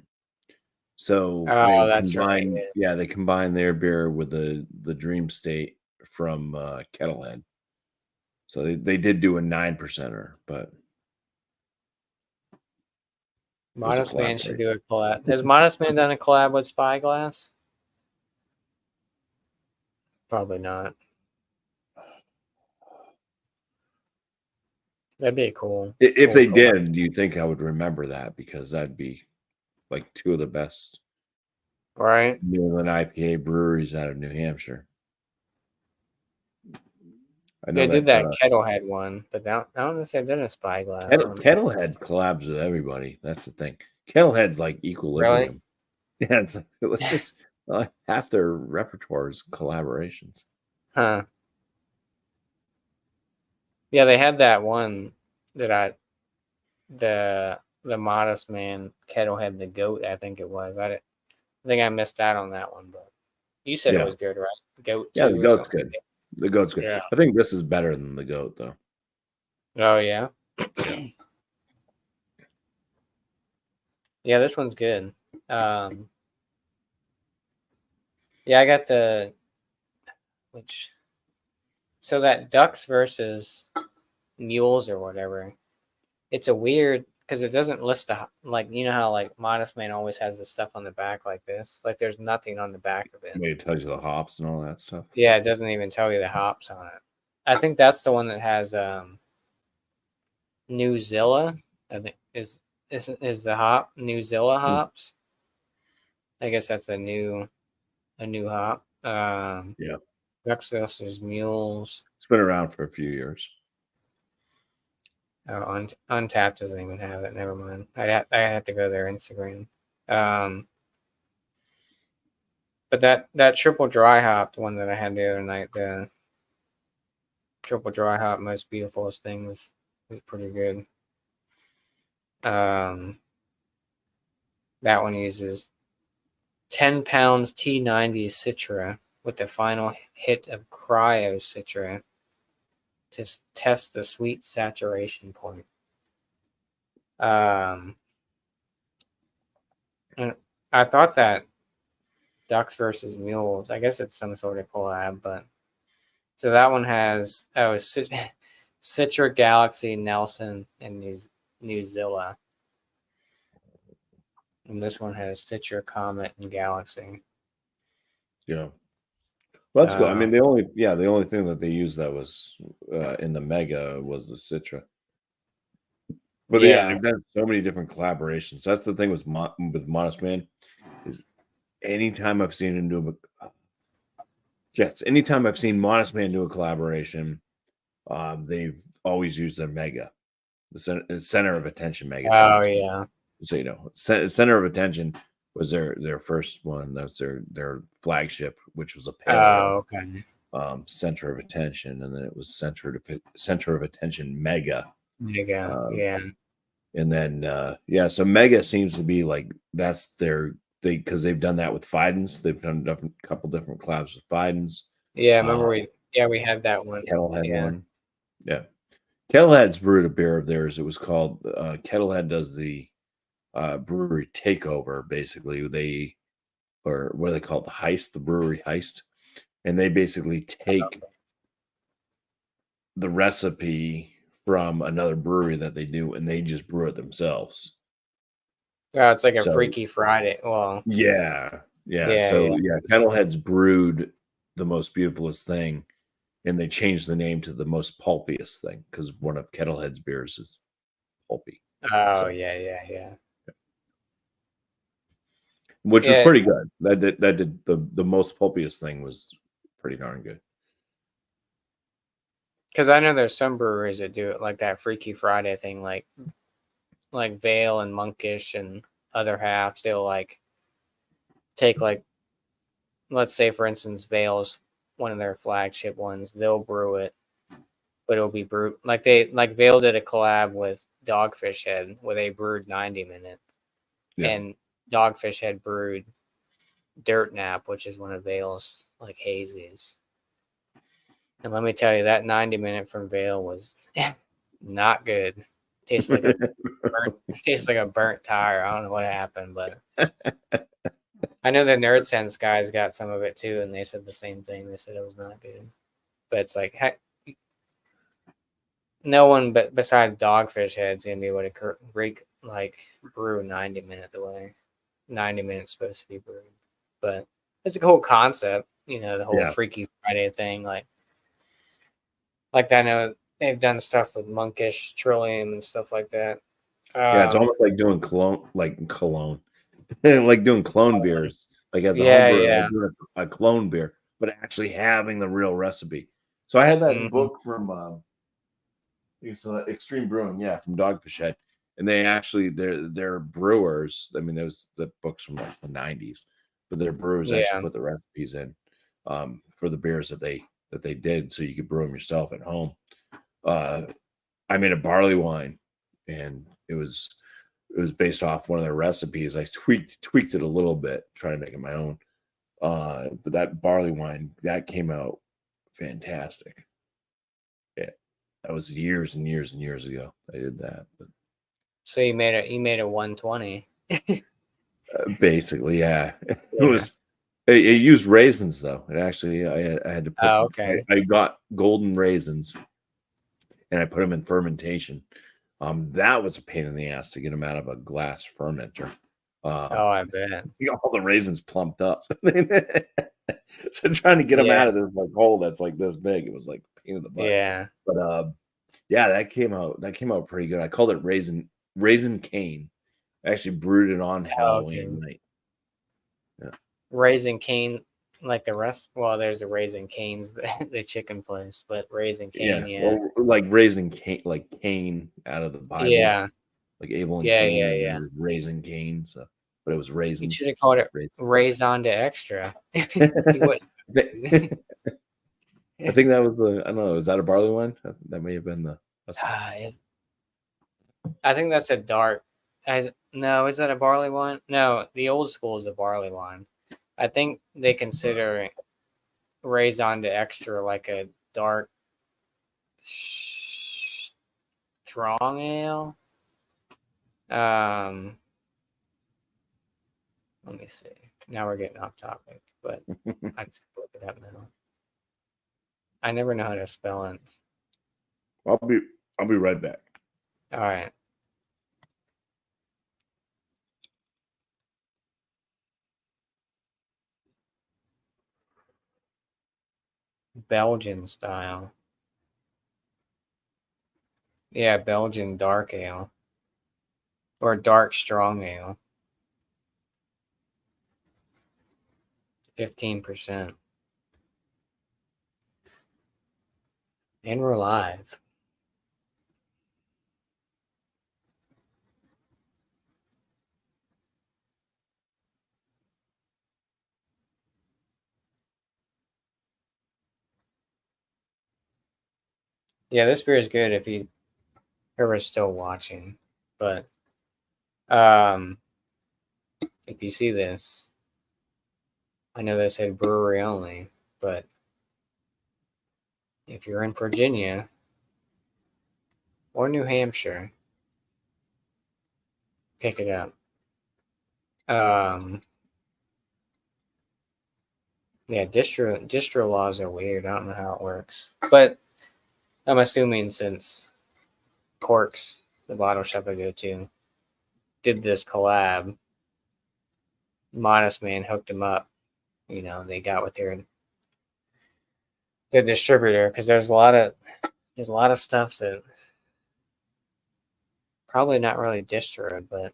So Oh, that's right. they combined their beer with the Dream State from Kettlehead. So they did do a 9%er, but Modest Man should do a collab. Has Modest Man done a collab with Spyglass? Probably not. That'd be cool. If they did, do you think I would remember that? Because that'd be like 2 of the best New England IPA breweries out of New Hampshire. I know they did that Kettlehead one, but I don't know if they've done a Spyglass. Kettlehead collabs with everybody. That's the thing. Kettlehead's like equilibrium. Really? Yeah, it's let's just half their repertoire is collaborations. Huh. Yeah, they had that one that the Modest Man Kettlehead the goat, I think it was. I think I missed out on that one, but you said it was good, right? Goat. Yeah, the goat's good. The goat's good. Yeah. I think this is better than the goat, though. Oh yeah. Yeah, this one's good. Yeah, I got so that ducks versus mules or whatever. It's a weird because it doesn't list the how like Modest Man always has the stuff on the back like this. Like there's nothing on the back of it. It tells you the hops and all that stuff. Yeah, it doesn't even tell you the hops on it. I think that's the one that has New Zilla. I think is the hop New Zilla hops. I guess that's a new hop. Yeah. Ducks versus mules. It's been around for a few years. Oh, Untapped doesn't even have it. Never mind. I have to go to their Instagram. But that triple dry hop, the one that I had the other night, the triple dry hop most beautifulest thing was pretty good. That one uses 10 pounds T90 Citra with the final hit of Cryo Citra to test the sweet saturation point. And I thought that Ducks versus Mules, I guess it's some sort of collab, but so that one has Citra, Galaxy, Nelson, and New Zilla. And this one has Citra, Comet, and Galaxy. Yeah. Well, that's cool. I mean, the only thing that they used that was in the Mega was the Citra. But yeah, they've done so many different collaborations. That's the thing with Modest Man is anytime I've seen him do anytime I've seen Modest Man do a collaboration, they've always used their Mega, the center of attention Mega. Oh yeah. So you know, center of attention was their first one. That's their flagship, which was a pale ale. Okay. Center of attention, and then it was center of attention Mega. Yeah. And then so Mega seems to be like that's because they've done that with Fidens. They've done a couple different collabs with Fidens. Yeah, remember we had that one. Kettlehead one. Yeah. Kettlehead's brewed a beer of theirs. It was called Kettlehead does the brewery takeover. Basically, they, or what do they call it, the heist, the brewery heist, and they basically take the recipe from another brewery that they do, and they just brew it themselves. Oh, it's like a So Freaky Friday. Well, yeah. yeah. So yeah, Kettleheads brewed the most beautifulest thing, and they changed the name to the most pulpiest thing because one of Kettlehead's beers is pulpy. Oh, So, yeah. which was Yeah, pretty good. That did the most pulpiest thing was pretty darn good. because I know there's some breweries that do it like that Freaky Friday thing, like Vale and Monkish and other half. They'll like take like, let's say for instance, Vale's one of their flagship ones. They'll brew it, but it'll be brewed like Vale did a collab with Dogfish Head where they brewed 90 minute, Yeah. and Dogfish Head brewed Dirt Nap, which is one of Vale's like hazies. And let me tell you, that 90 minute from Vale was not good. Tastes like a burnt tire. I don't know what happened, but I know the Nerd Sense guys got some of it too, and they said the same thing. They said it was not good. But it's like, heck, no one but besides Dogfish Head's gonna be able to brew 90 minute the way 90 minutes supposed to be brewed. But it's a cool concept, the whole Yeah. Freaky Friday thing. Like I know they've done stuff with Monkish, Trillium, and stuff like that. Yeah, it's almost like doing cologne, like doing clone beers, like as a home brewer, like doing a clone beer, but actually having the real recipe. So I had that book from it's Extreme Brewing, from Dogfish Head, and they actually they're brewers. I mean, those the books from like the 90s, but their brewers actually put the recipes in for the beers that they did, so you could brew them yourself at home. I made a barley wine, and it was based off one of their recipes. I tweaked it a little bit, trying to make it my own. But that barley wine that came out fantastic. Yeah, that was years and years and years ago. I did that. But, So you made a 120. basically, yeah. It used raisins though. It actually I had to put. Oh, okay. I got golden raisins, and I put them in fermentation. That was a pain in the ass to get them out of a glass fermenter. Oh, I bet. All the raisins plumped up. So trying to get them out of this like hole that's like this big, it was like a pain in the butt. Yeah. But yeah, that came out pretty good. I called it raisin cane. I actually brewed it on Halloween night. Yeah. Raising Cane, like the rest. Well, there's a Raising Cane's, the chicken place, but Raising Cane, Well, like raisin cane, like Cain out of the Bible. Yeah. Like Abel and Yeah, Cain. yeah. Raising Cain. So, but it was You raisins. should have called it Raison de Extra. I think that was I don't know. Is that a barley wine? That may have been the. I think that's a dark. No, is that a barley wine? No, the old school is a barley wine. I think they consider Raison de Extra like a dark, strong ale. Let me see. Now we're getting off topic, but I just look it up now. I never know how to spell it. I'll be right back. All right. Belgian style. Yeah, Belgian dark ale. Or dark strong ale. 15%. And we're live. Yeah, this beer is good if you ever still watching. But if you see this, I know they said brewery only, but if you're in Virginia or New Hampshire, pick it up. Yeah, distro laws are weird. I don't know how it works, but I'm assuming since Corks, the bottle shop I go to, did this collab, Modest Man hooked them up. You know, they got with their distributor because there's a lot of stuff that probably not really distroed, but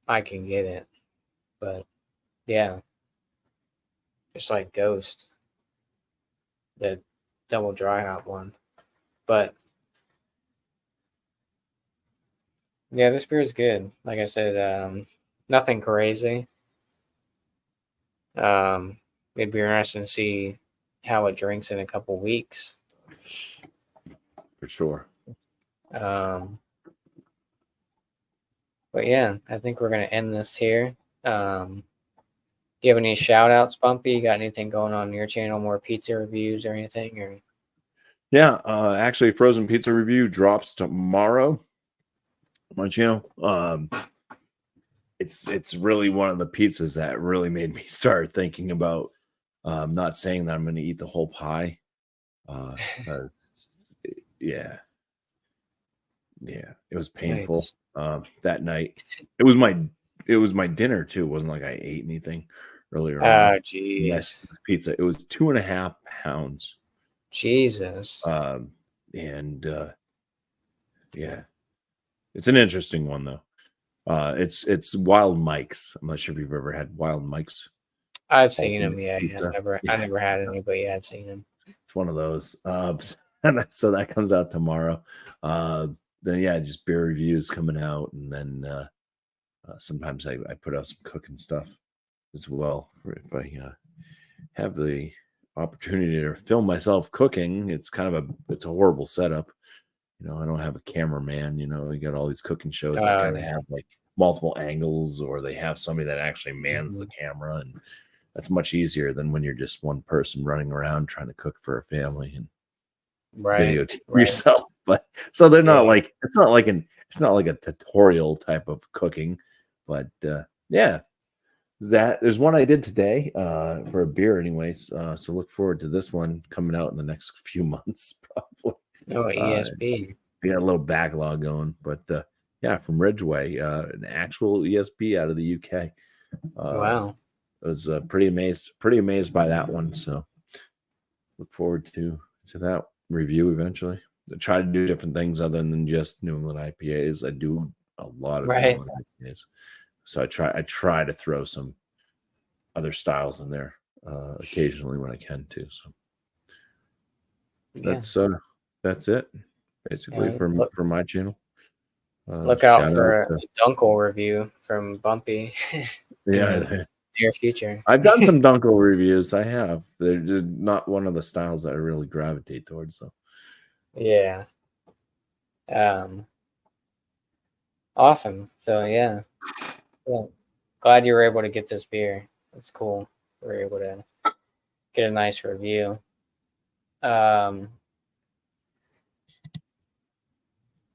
I can get it. But yeah, just like Ghost, the double dry hop one. But yeah, this beer is good. Like I said, nothing crazy. It'd be interesting to see how it drinks in a couple weeks. For sure. But yeah, I think we're gonna end this here. Do you have any shout outs, Bumpy? You got anything going on your channel? More pizza reviews or anything? Or Yeah, actually, frozen pizza review drops tomorrow on my channel. It's really one of the pizzas that really made me start thinking about not saying that I'm going to eat the whole pie. Yeah, it was painful. nice. That night. It was my dinner too. It wasn't like I ate anything earlier on. Oh, jeez. Pizza. It was 2.5 pounds. Jesus. And yeah, it's an interesting one though. It's Wild Mike's. I'm not sure if you've ever had Wild Mike's. I've seen him. Yeah, pizza. I never had any, but yeah, I've seen him. It's one of those. And so that comes out tomorrow. Then yeah, just beer reviews coming out, and then sometimes I put out some cooking stuff as well. If I have the opportunity to film myself cooking, it's a horrible setup. You know, I don't have a cameraman. You know, you got all these cooking shows that kind of have like multiple angles, or they have somebody that actually mans the camera, and that's much easier than when you're just one person running around trying to cook for a family and videotape yourself. But so they're not like it's not like a tutorial type of cooking, but yeah. There's one I did today for a beer anyways. So look forward to this one coming out in the next few months, probably. Oh, ESP. We got a little backlog going, but yeah, from Ridgeway, an actual ESP out of the UK. Wow. I was pretty amazed by that one. So look forward to that review eventually. I try to do different things other than just New England IPAs. I do a lot of New England IPAs. So I try to throw some other styles in there occasionally when I can too. So that's it basically for my channel. Look out for a Dunkel review from Bumpy. Yeah, near future. I've done some Dunkel reviews. I have. They're just not one of the styles that I really gravitate towards. So yeah. Awesome. So yeah. Well, glad you were able to get this beer. It's cool. We were able to get a nice review.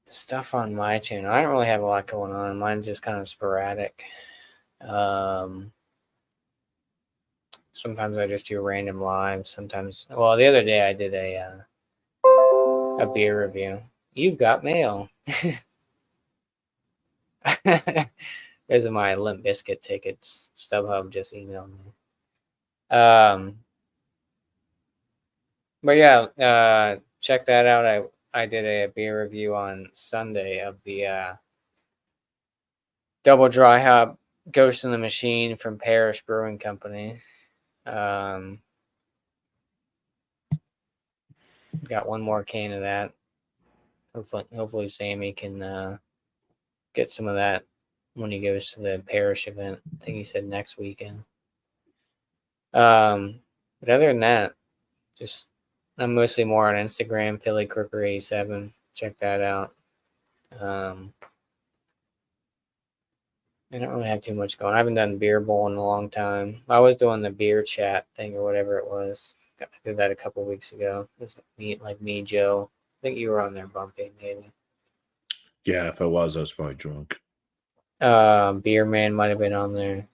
Stuff on my channel. I don't really have a lot going on. Mine's just kind of sporadic. Sometimes I just do random lives. Sometimes, well, the other day I did a beer review. You've got mail. Those are my Limp Bizkit tickets. StubHub just emailed me. But yeah, check that out. I did a beer review on Sunday of the double dry hop Ghost in the Machine from Parish Brewing Company. Got one more can of that. Hopefully Sammy can get some of that when he goes to the Parish event. I think he said next weekend. But other than that, just I'm mostly more on Instagram, Philly Crooker 87. Check that out. I don't really have too much going. I haven't done beer bowl in a long time. I was doing the beer chat thing or whatever it was. I did that a couple weeks ago. It was me, Joe. I think you were on there, Bumpy, maybe. Yeah, if I was probably drunk. Beer Man might have been on there.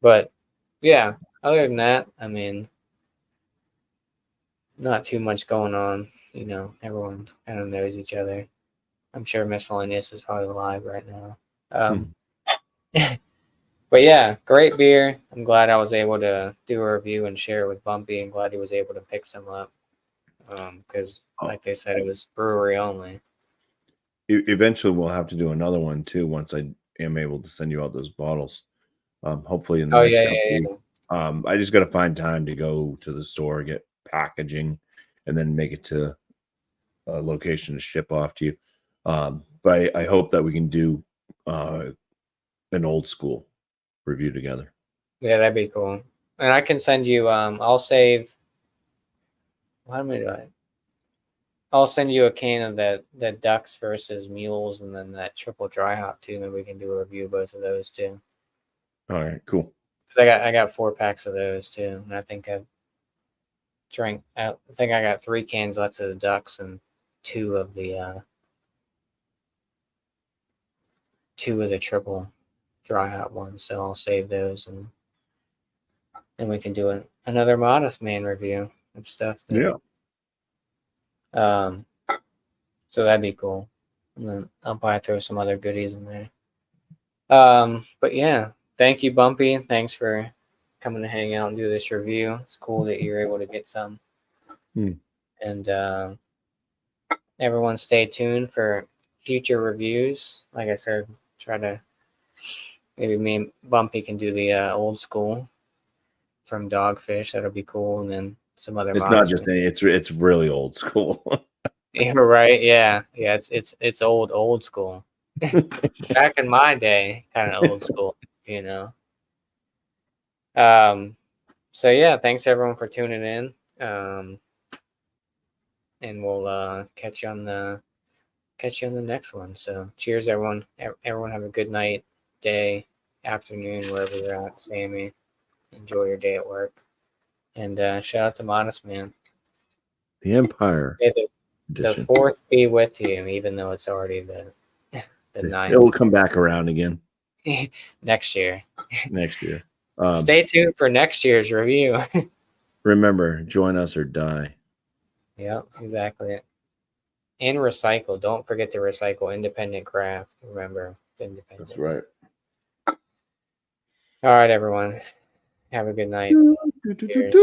But yeah, other than that, I mean, not too much going on. You know, everyone kind of knows each other. I'm sure Miscellaneous is probably live right now. But yeah, great beer. I'm glad I was able to do a review and share it with Bumpy. I'm glad he was able to pick some up. Because like they said, it was brewery only. Eventually, we'll have to do another one too once I am able to send you out those bottles. Hopefully in the next couple weeks. I just got to find time to go to the store, get packaging, and then make it to a location to ship off to you. But I hope that we can do an old school review together. Yeah, that'd be cool. And I can send you. I'll save. How am I doing? I'll send you a can of that ducks versus mules, and then that triple dry hop too. Maybe we can do a review of both of those too. All right, cool. I got 4 packs of those too, and I think I think I got 3 cans left of the ducks and 2 of the triple dry hop ones. So I'll save those and we can do another Modest Man review of stuff. Yeah. So that'd be cool. And then I'll probably throw some other goodies in there. But yeah, thank you, Bumpy. Thanks for coming to hang out and do this review. It's cool that you're able to get some. And everyone stay tuned for future reviews. Like I said, try to maybe me and Bumpy can do the old school from Dogfish. That'll be cool. And then some other. It's not just any. It's really old school. You're right. Yeah. It's old school. Back in my day, kind of old school, you know. So yeah, thanks everyone for tuning in. And we'll catch you on the next one. So cheers everyone. Everyone have a good night, day, afternoon, wherever you're at. Sammy, enjoy your day at work. And shout out to Modest Man. The Empire. The 4th be with you, even though it's already the 9th. It will come back around again next year. Stay tuned for next year's review. Remember, join us or die. Yeah, exactly. And recycle. Don't forget to recycle. Independent craft. Remember, it's independent. That's right. All right, everyone. Have a good night. Cheers.